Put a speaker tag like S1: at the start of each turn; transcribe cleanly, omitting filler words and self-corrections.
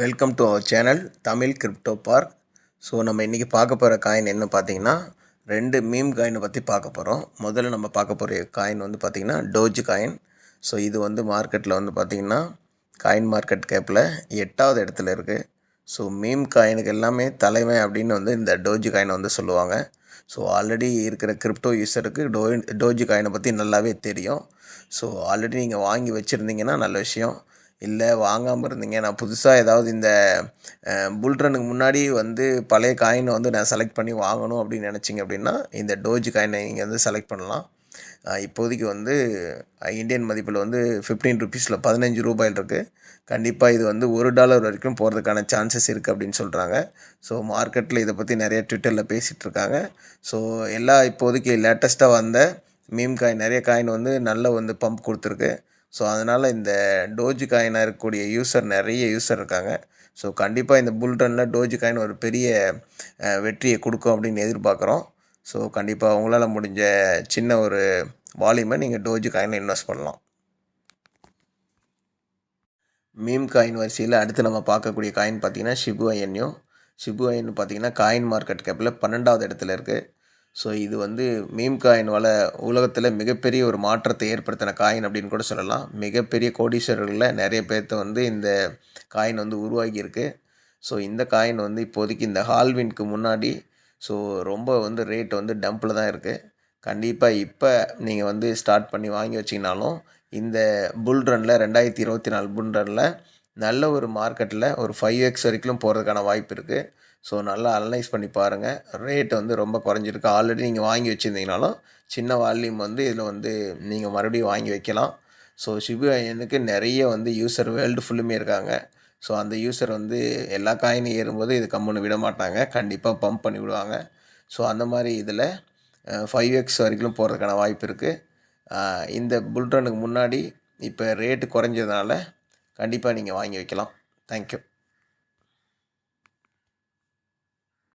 S1: Welcome to our channel Tamil crypto park. So நம்ம இன்றைக்கி பார்க்க போகிற காயின் என்ன பார்த்தீங்கன்னா, 2 மீம் காயினை பற்றி பார்க்க போகிறோம். முதல்ல நம்ம பார்க்க போகிற காயின் வந்து பார்த்திங்கன்னா டோஜ் காயின். ஸோ இது வந்து மார்க்கெட்டில் வந்து பார்த்திங்கன்னா காயின் மார்க்கெட் கேப்பில் 8வது இடத்துல இருக்குது. ஸோ மீம் காயினுக்கு எல்லாமே தலைமை அப்படின்னு வந்து இந்த டோஜ் காயினை வந்து சொல்லுவாங்க. ஸோ ஆல்ரெடி இருக்கிற கிரிப்டோ யூஸருக்கு டோஜ் காயினை பற்றி நல்லாவே தெரியும். ஸோ ஆல்ரெடி நீங்கள் வாங்கி வச்சுருந்தீங்கன்னா நல்ல விஷயம். இல்லை வாங்காமல் இருந்தீங்க, நான் புதுசாக ஏதாவது இந்த புல்ரனுக்கு முன்னாடி வந்து பழைய காயினை வந்து நான் செலக்ட் பண்ணி வாங்கணும் அப்படின்னு நினச்சிங்க அப்படின்னா இந்த டோஜ் காயினை நீங்கள் வந்து செலக்ட் பண்ணலாம். இப்போதைக்கு வந்து இந்தியன் மதிப்பில் வந்து 15 ருபீஸில் 15 ரூபாயில் இருக்குது. கண்டிப்பாக இது வந்து $1 வரைக்கும் போகிறதுக்கான சான்சஸ் இருக்குது அப்படின்னு சொல்கிறாங்க. ஸோ மார்க்கெட்டில் இதை பற்றி நிறைய ட்விட்டரில் பேசிகிட்டு இருக்காங்க. ஸோ இப்போதைக்கு லேட்டஸ்ட்டாக வந்த மீம் காயின் நிறைய காயின் வந்து நல்ல வந்து பம்ப் கொடுத்துருக்கு. ஸோ அதனால் இந்த டோஜ் காயினாக இருக்கக்கூடிய நிறைய யூஸர் இருக்காங்க. ஸோ கண்டிப்பாக இந்த புல் ரனில் டோஜ் காயின் ஒரு பெரிய வெற்றியை கொடுக்கும் அப்படின்னு எதிர்பார்க்குறோம். ஸோ கண்டிப்பாக உங்களால் முடிஞ்ச சின்ன ஒரு வால்யூமை நீங்கள் டோஜ் காயினில் இன்வெஸ்ட் பண்ணலாம். மீம் காயின் வரிசையில் அடுத்து நம்ம பார்க்கக்கூடிய காயின் பார்த்திங்கன்னா ஷிபு ஐஎன்யூ பார்த்திங்கன்னா காயின் மார்க்கெட் கேப்பில் 12வது இடத்துல இருக்குது. ஸோ இது வந்து மீம் காயின் உலகத்தில் மிகப்பெரிய ஒரு மாற்றத்தை ஏற்படுத்தின காயின் அப்படின்னு கூட சொல்லலாம். மிகப்பெரிய கோடீஸ்வரர்களில் நிறைய பேர்த்த வந்து இந்த காயின் வந்து உருவாகியிருக்கு. ஸோ இந்த காயின் வந்து இப்போதைக்கு இந்த ஹால்வின்க்கு முன்னாடி ரொம்ப வந்து ரேட் வந்து டம்பில் தான் இருக்குது. கண்டிப்பாக இப்போ நீங்கள் வந்து ஸ்டார்ட் பண்ணி வாங்கி வச்சிங்கனாலும் இந்த புல் ரனில் 2024 புல் ரனில் நல்ல ஒரு மார்க்கெட்டில் ஒரு 5x வரைக்கும் போகிறதுக்கான வாய்ப்பு இருக்குது. ஸோ நல்லா அனலைஸ் பண்ணி பாருங்கள். ரேட் வந்து ரொம்ப குறைஞ்சிருக்கு. ஆல்ரெடி நீங்கள் வாங்கி வச்சுருந்தீங்கனாலும் சின்ன வால்யூம் வந்து இதில் வந்து நீங்கள் மறுபடியும் வாங்கி வைக்கலாம். ஸோ ஷிபு ஐஎன்யூக்கு நிறைய வந்து யூஸர் வேர்ல்டு ஃபுல்லுமே இருக்காங்க. ஸோ அந்த யூஸர் வந்து எல்லா காயினும் ஏறும்போது இது கம்முன்னு விட மாட்டாங்க, கண்டிப்பாக பம்ப் பண்ணி விடுவாங்க. ஸோ அந்த மாதிரி இதில் 5x வரைக்கும் போகிறதுக்கான வாய்ப்பு இருக்குது. இந்த புல்ரனுக்கு முன்னாடி இப்போ ரேட்டு குறைஞ்சதுனால கண்டிப்பாக நீங்கள் வாங்கி வைக்கலாம். தேங்க்யூ.